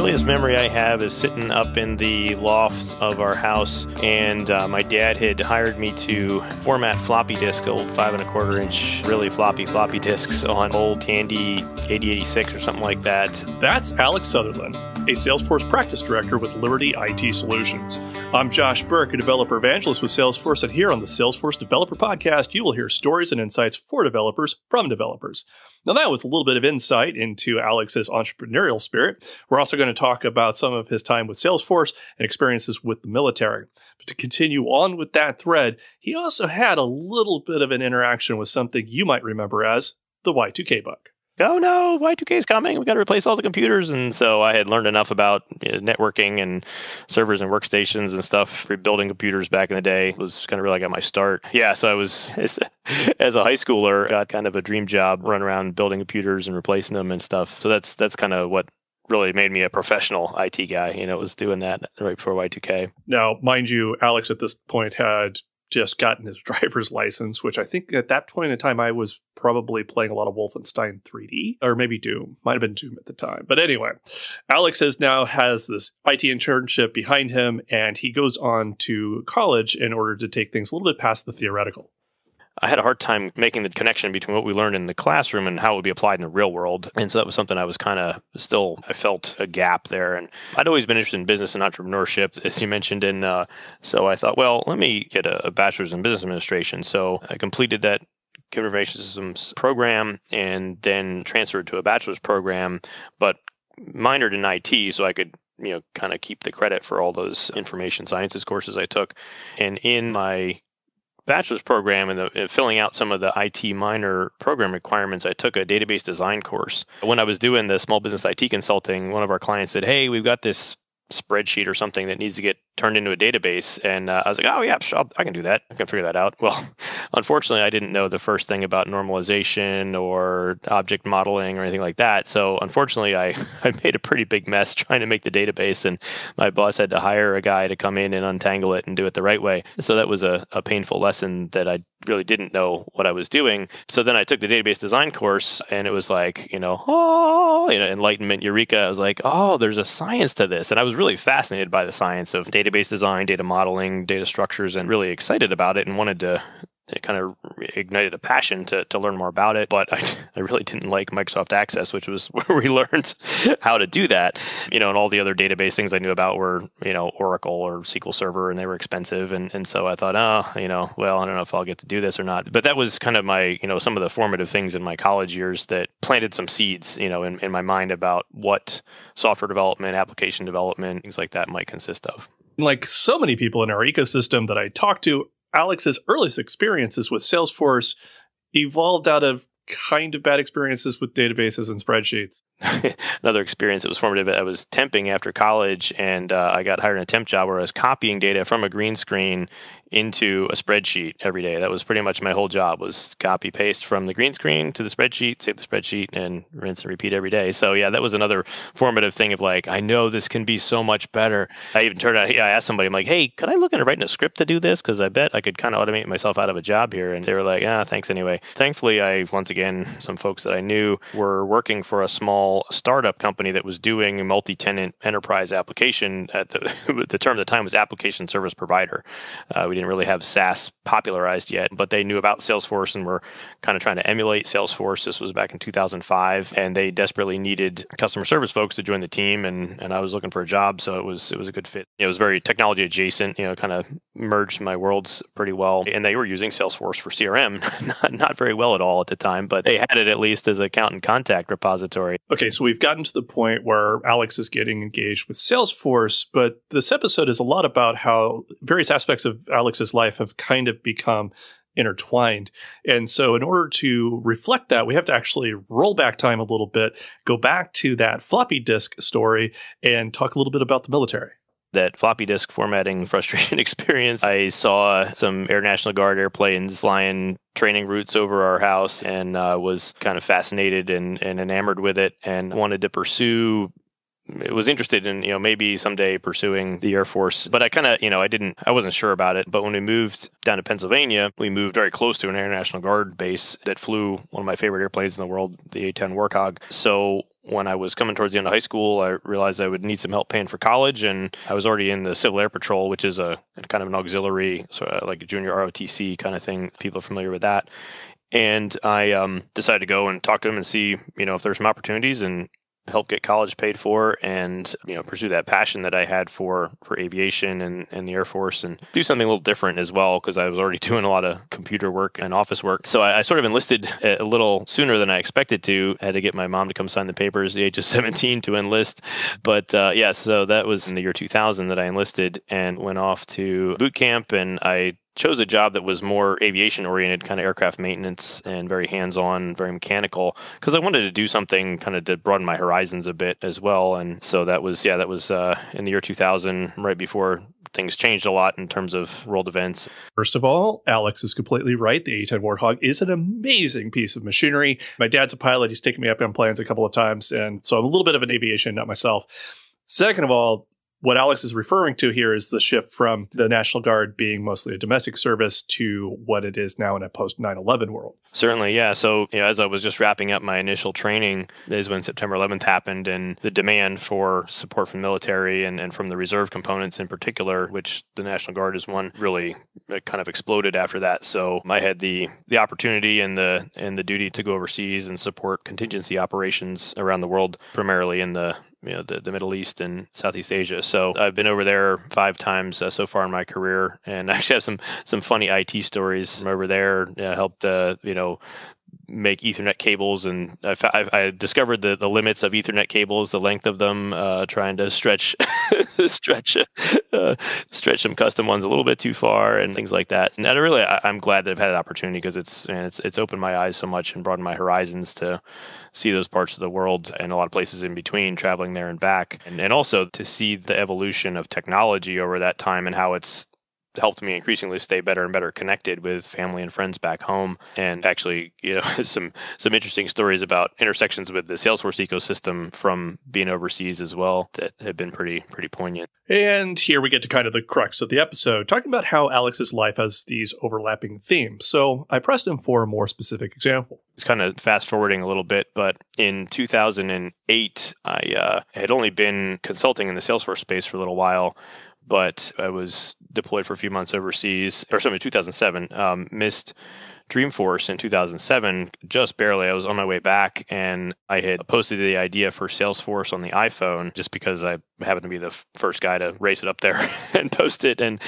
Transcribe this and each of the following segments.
earliest memory I have is sitting up in the loft of our house, and my dad had hired me to format floppy disk, old 5 1/4 inch, really floppy disks on old Tandy 8086 or something like that. That's Alex Sutherland, a Salesforce practice director with Liberty IT Solutions. I'm Josh Burke, a developer evangelist with Salesforce, and here on the Salesforce Developer Podcast, you will hear stories and insights for developers from developers. Now, that was a little bit of insight into Alex's entrepreneurial spirit. We're also going to talk about some of his time with Salesforce and experiences with the military. But to continue on with that thread, he also had a little bit of an interaction with something you might remember as the Y2K bug. Oh no, Y2K is coming. We got to replace all the computers. And so I had learned enough about networking and servers and workstations and stuff. Rebuilding computers back in the day was kind of really got my start. Yeah, so I was, as a high schooler, got kind of a dream job, run around building computers and replacing them and stuff. So that's kind of what really made me a professional IT guy. Was doing that right before Y2K. Now, mind you, Alex at this point had just gotten his driver's license, which I think at that point in time, I was probably playing a lot of Wolfenstein 3D, or maybe Doom. Might have been Doom at the time. But anyway, Alex has this IT internship behind him, and he goes on to college in order to take things a little bit past the theoretical. I had a hard time making the connection between what we learned in the classroom and how it would be applied in the real world. And so that was something I was I felt a gap there. And I'd always been interested in business and entrepreneurship, as you mentioned. And so I thought, well, let me get a bachelor's in business administration. So I completed that computer information systems program and then transferred to a bachelor's program, but minored in IT so I could kind of keep the credit for all those information sciences courses I took. And in my bachelor's program and filling out some of the IT minor program requirements, I took a database design course. When I was doing the small business IT consulting, one of our clients said, "Hey, we've got this spreadsheet or something that needs to get turned into a database." And I was like, "Oh yeah, sure, I can do that. I can figure that out." Well, unfortunately, I didn't know the first thing about normalization or object modeling or anything like that. So unfortunately, I made a pretty big mess trying to make the database, and my boss had to hire a guy to come in and untangle it and do it the right way. So that was a painful lesson that I really didn't know what I was doing. So then I took the database design course, and it was like, enlightenment, eureka. I was like, oh, there's a science to this. And I was really fascinated by the science of database design, data modeling, data structures, and really excited about it and wanted to. It kind of ignited a passion to learn more about it. But I really didn't like Microsoft Access, which was where we learned how to do that. And all the other database things I knew about were, Oracle or SQL Server, and they were expensive. And so I thought, well, I don't know if I'll get to do this or not. But that was kind of my, some of the formative things in my college years that planted some seeds, in my mind about what software development, application development, things like that might consist of. Like so many people in our ecosystem that I talked to, Alex's earliest experiences with Salesforce evolved out of kind of bad experiences with databases and spreadsheets. Another experience that was formative, I was temping after college, and I got hired in a temp job where I was copying data from a green screen into a spreadsheet every day. That was pretty much my whole job, was copy paste from the green screen to the spreadsheet, save the spreadsheet, and rinse and repeat every day. So yeah, that was another formative thing of like, I know this can be so much better. I even I asked somebody, I'm like, hey, could I look into writing a script to do this? Because I bet I could kind of automate myself out of a job here. And they were like, thanks anyway. Thankfully, some folks that I knew were working for a small startup company that was doing a multi-tenant enterprise application. At the term at the time was application service provider. We didn't really have SaaS popularized yet, but they knew about Salesforce and were kind of trying to emulate Salesforce. This was back in 2005, and they desperately needed customer service folks to join the team, and I was looking for a job, so it was a good fit. It was very technology adjacent, kind of merged my worlds pretty well, and they were using Salesforce for CRM, not very well at all at the time, but they had it at least as an account and contact repository. Okay, so we've gotten to the point where Alex is getting engaged with Salesforce, but this episode is a lot about how various aspects of Alex's life have kind of become intertwined. And so in order to reflect that, we have to actually roll back time a little bit, go back to that floppy disk story, and talk a little bit about the military. That floppy disk formatting frustration experience. I saw some Air National Guard airplanes flying training routes over our house and was kind of fascinated and enamored with it and wanted to pursue was interested in, maybe someday pursuing the Air Force. But I kind of, I wasn't sure about it. But when we moved down to Pennsylvania, we moved very close to an Air National Guard base that flew one of my favorite airplanes in the world, the A-10 Warthog. So when I was coming towards the end of high school, I realized I would need some help paying for college, and I was already in the Civil Air Patrol, which is a kind of an auxiliary, like a junior ROTC kind of thing. People are familiar with that. And I decided to go and talk to them and see, if there's some opportunities and help get college paid for, and pursue that passion that I had for aviation and the Air Force, and do something a little different as well, because I was already doing a lot of computer work and office work. So I sort of enlisted a little sooner than I expected to. I had to get my mom to come sign the papers at the age of 17 to enlist. But so that was in the year 2000 that I enlisted and went off to boot camp, and I chose a job that was more aviation oriented, kind of aircraft maintenance, and very hands-on, very mechanical, because I wanted to do something kind of to broaden my horizons a bit as well. And so that was in the year 2000, right before things changed a lot in terms of world events. First of all, Alex is completely right. The A-10 Warthog is an amazing piece of machinery. My dad's a pilot. He's taken me up on planes a couple of times, and so I'm a little bit of an aviation nut myself. Second of all, what Alex is referring to here is the shift from the National Guard being mostly a domestic service to what it is now in a post 9/11 world. Certainly, yeah. So, as I was just wrapping up my initial training is when September 11th happened, and the demand for support from the military and from the reserve components in particular, which the National Guard is one, really kind of exploded after that. So I had the opportunity and the duty to go overseas and support contingency operations around the world, primarily in the Middle East and Southeast Asia. So I've been over there 5 times so far in my career, and I actually have some funny IT stories from over there. Helped make Ethernet cables, and I discovered the limits of Ethernet cables, the length of them, trying to stretch some custom ones a little bit too far and things like that. And I'm glad that I've had that opportunity, because it's opened my eyes so much and broadened my horizons to see those parts of the world and a lot of places in between, traveling there and back, and also to see the evolution of technology over that time and how it's helped me increasingly stay better and better connected with family and friends back home. And actually, some interesting stories about intersections with the Salesforce ecosystem from being overseas as well that have been pretty poignant. And here we get to kind of the crux of the episode, talking about how Alex's life has these overlapping themes. So I pressed him for a more specific example. It's kind of fast forwarding a little bit, but in 2008, I had only been consulting in the Salesforce space for a little while, but I was deployed for a few months overseas, 2007, missed Dreamforce in 2007, just barely. I was on my way back, and I had posted the idea for Salesforce on the iPhone just because I happened to be the first guy to race it up there and post it. And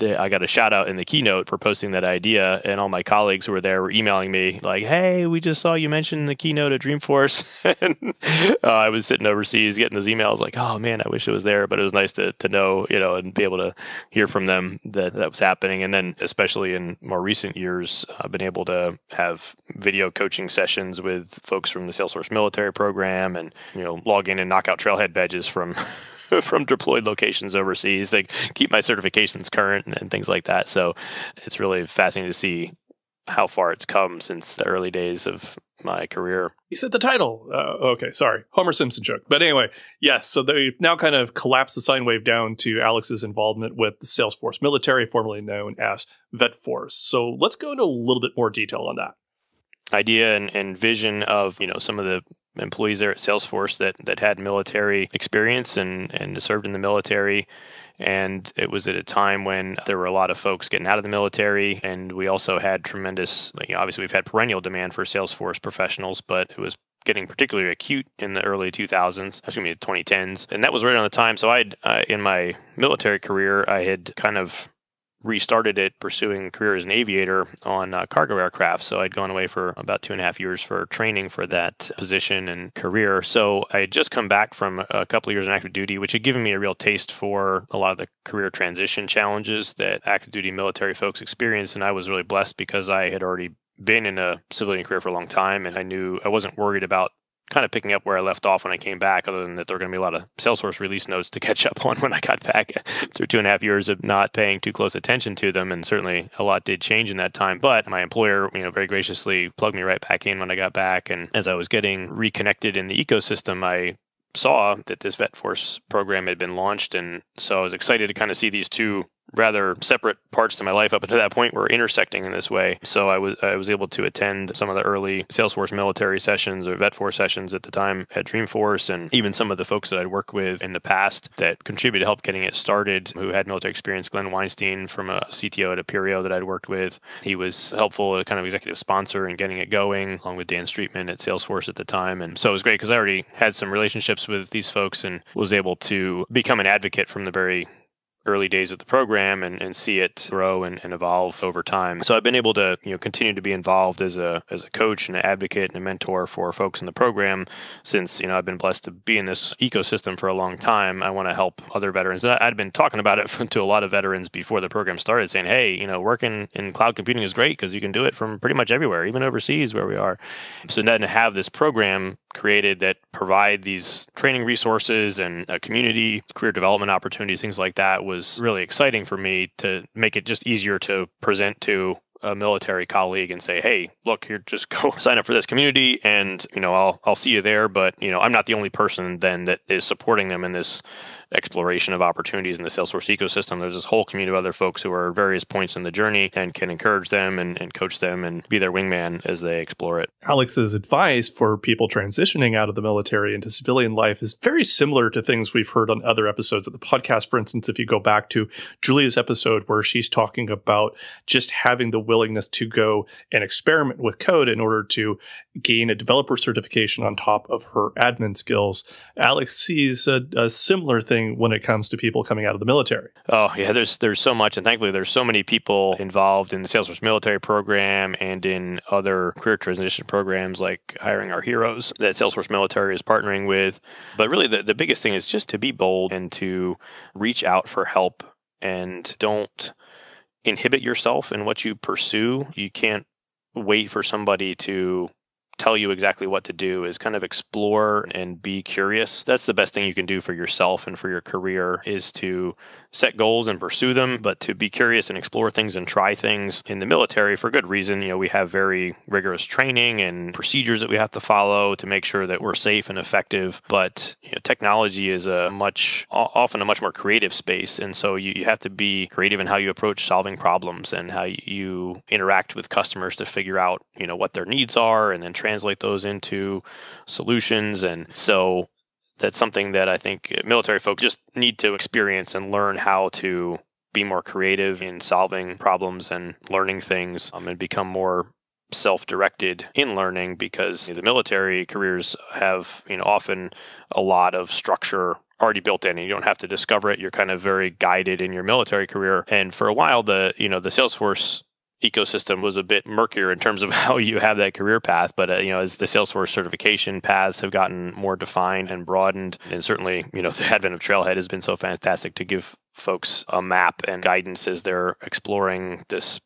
I got a shout out in the keynote for posting that idea, and all my colleagues who were there were emailing me like, "Hey, we just saw you mention the keynote at Dreamforce." And I was sitting overseas getting those emails like, "Oh man, I wish it was there," but it was nice to know, and be able to hear from them that was happening. And then especially in more recent years, I've been able to have video coaching sessions with folks from the Salesforce military program, and log in and knock out trailhead badges from deployed locations overseas. They keep my certifications current and things like that. So it's really fascinating to see how far it's come since the early days of my career. You said the title. Okay, sorry. Homer Simpson joke. But anyway, yes, so they've now kind of collapsed the sine wave down to Alex's involvement with the Salesforce military, formerly known as VetForce. So let's go into a little bit more detail on that. Idea and vision of, some of the employees there at Salesforce that had military experience and served in the military. And it was at a time when there were a lot of folks getting out of the military. And we also had tremendous, obviously we've had perennial demand for Salesforce professionals, but it was getting particularly acute in the early 2010s. And that was right on the time. So in my military career, I had kind of restarted it pursuing a career as an aviator on cargo aircraft. So I'd gone away for about 2.5 years for training for that position and career. So I had just come back from a couple of years in active duty, which had given me a real taste for a lot of the career transition challenges that active duty military folks experience. And I was really blessed because I had already been in a civilian career for a long time, and I knew I wasn't worried about kind of picking up where I left off when I came back, other than that there were going to be a lot of Salesforce release notes to catch up on when I got back through 2.5 years of not paying too close attention to them. And certainly a lot did change in that time. But my employer, very graciously plugged me right back in when I got back. And as I was getting reconnected in the ecosystem, I saw that this VetForce program had been launched. And so I was excited to kind of see these two rather separate parts to my life up until that point were intersecting in this way. So I was able to attend some of the early Salesforce military sessions or VetForce sessions at the time at Dreamforce, and even some of the folks that I'd worked with in the past that contributed to help getting it started, who had military experience. Glenn Weinstein from a CTO at Aperio that I'd worked with, he was helpful, a kind of executive sponsor in getting it going, along with Dan Streetman at Salesforce at the time. And so it was great because I already had some relationships with these folks and was able to become an advocate from the very early days of the program and see it grow and evolve over time. So I've been able to continue to be involved as a coach and an advocate and a mentor for folks in the program since I've been blessed to be in this ecosystem for a long time. I want to help other veterans. And I'd been talking about it to a lot of veterans before the program started, saying, hey, working in cloud computing is great because you can do it from pretty much everywhere, even overseas where we are. So then to have this program created that provide these training resources and a community, career development opportunities, things like that was really exciting for me to make it just easier to present to a military colleague and say, hey, look, here, just go sign up for this community and, I'll see you there. But, I'm not the only person then that is supporting them in this exploration of opportunities in the Salesforce ecosystem. There's this whole community of other folks who are at various points in the journey and can encourage them and coach them and be their wingman as they explore it. Alex's advice for people transitioning out of the military into civilian life is very similar to things we've heard on other episodes of the podcast. For instance, if you go back to Julia's episode where she's talking about just having the willingness to go and experiment with code in order to gain a developer certification on top of her admin skills, Alex sees a similar thing when it comes to people coming out of the military. Oh, yeah, there's so much. And thankfully, there's so many people involved in the Salesforce military program and in other career transition programs like Hiring Our Heroes that Salesforce military is partnering with. But really, the biggest thing is just to be bold and to reach out for help and don't inhibit yourself in what you pursue. You can't wait for somebody to tell you exactly what to do. Is kind of explore and be curious. That's the best thing you can do for yourself and for your career, is to set goals and pursue them, but to be curious and explore things and try things. In the military, for good reason, we have very rigorous training and procedures that we have to follow to make sure that we're safe and effective. But technology is often a much more creative space. And so you have to be creative in how you approach solving problems and how you interact with customers to figure out, what their needs are and then translate those into solutions. And so that's something that I think military folks just need to experience and learn how to be more creative in solving problems and learning things and become more self-directed in learning, because the military careers have often a lot of structure already built in and you don't have to discover it. You're kind of very guided in your military career. And for a while, the Salesforce ecosystem was a bit murkier in terms of how you have that career path. But, as the Salesforce certification paths have gotten more defined and broadened, and certainly, the advent of Trailhead has been so fantastic to give folks a map and guidance as they're exploring this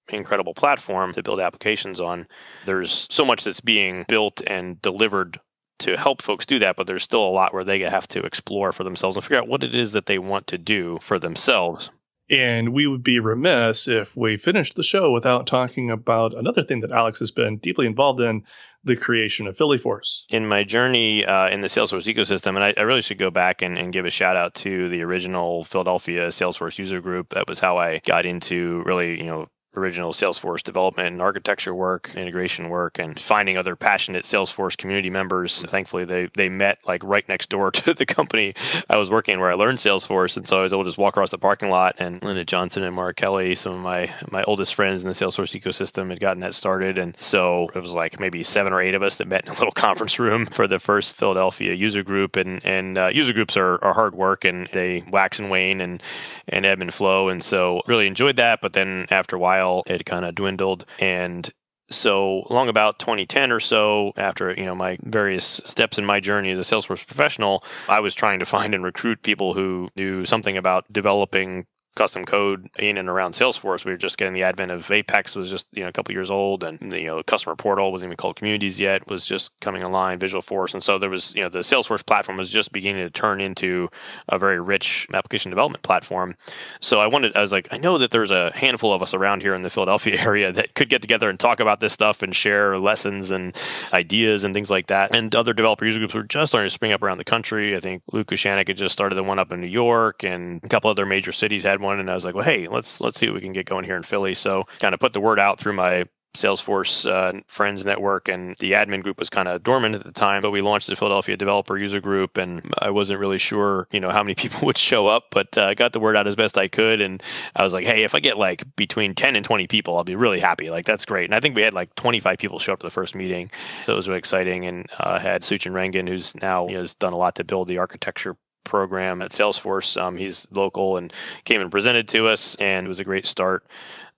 incredible platform to build applications on. There's so much that's being built and delivered to help folks do that, but there's still a lot where they have to explore for themselves and figure out what it is that they want to do for themselves. And we would be remiss if we finished the show without talking about another thing that Alex has been deeply involved in, the creation of PhillyForce. In my journey in the Salesforce ecosystem, and I really should go back and give a shout out to the original Philadelphia Salesforce user group. That was how I got into really, original Salesforce development and architecture work, integration work, and finding other passionate Salesforce community members. Thankfully, they met like right next door to the company I was working in where I learned Salesforce. And so I was able to just walk across the parking lot, and Linda Johnson and Mark Kelly, some of my oldest friends in the Salesforce ecosystem, had gotten that started. And so it was like maybe 7 or 8 of us that met in a little conference room for the first Philadelphia user group. And user groups are hard work, and they wax and wane and ebb and flow. And so really enjoyed that. But then after a while, it kind of dwindled. And so along about 2010 or so, after my various steps in my journey as a Salesforce professional, I was trying to find and recruit people who knew something about developing custom code in and around Salesforce. We were just getting the advent of Apex, was just a couple years old, and the customer portal wasn't even called Communities yet, was just coming online, Visualforce. And so there was the Salesforce platform was just beginning to turn into a very rich application development platform. So I was like, I know that there's a handful of us around here in the Philadelphia area that could get together and talk about this stuff and share lessons and ideas and things like that. And other developer user groups were just starting to spring up around the country. I think Luke Kushanik had just started the one up in New York, and a couple other major cities had one one, and I was like, well, hey, let's see what we can get going here in Philly. So kind of put the word out through my Salesforce friends network, and the admin group was kind of dormant at the time, but we launched the Philadelphia Developer User Group, and I wasn't really sure, how many people would show up, but I got the word out as best I could, and I was like, hey, if I get like between 10 and 20 people, I'll be really happy. Like, that's great. And I think we had like 25 people show up to the first meeting, so it was really exciting, and had Suchin Rangan, who's now has done a lot to build the architecture program at Salesforce. He's local and came and presented to us, and it was a great start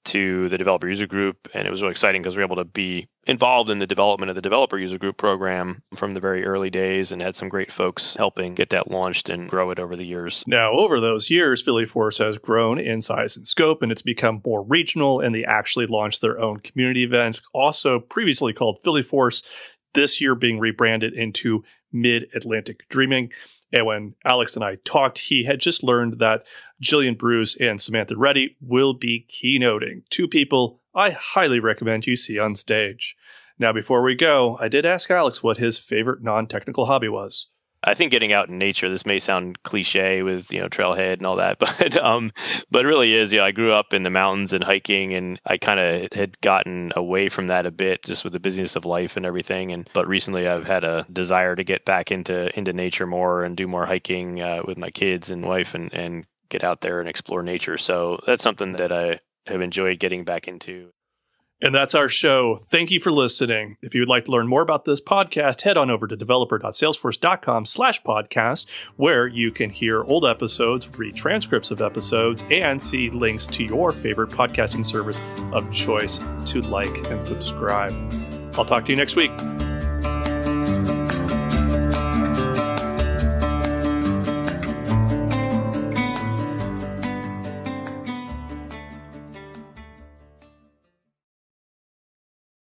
to the Developer User Group. And it was really exciting because we were able to be involved in the development of the Developer User Group program from the very early days, and had some great folks helping get that launched and grow it over the years. Now, over those years, PhillyForce has grown in size and scope, and it's become more regional, and they actually launched their own community events, also previously called PhillyForce, this year being rebranded into Mid-Atlantic Dreaming. And when Alex and I talked, he had just learned that Jillian Bruce and Samantha Reddy will be keynoting, two people I highly recommend you see on stage. Now, before we go, I did ask Alex what his favorite non-technical hobby was. I think getting out in nature, this may sound cliche with, trailhead and all that, but it really is. I grew up in the mountains and hiking, and I kind of had gotten away from that a bit just with the busyness of life and everything. But recently I've had a desire to get back into nature more and do more hiking with my kids and wife and get out there and explore nature. So that's something that I have enjoyed getting back into. And that's our show. Thank you for listening. If you would like to learn more about this podcast, head on over to developer.salesforce.com/podcast, where you can hear old episodes, read transcripts of episodes, and see links to your favorite podcasting service of choice to like and subscribe. I'll talk to you next week.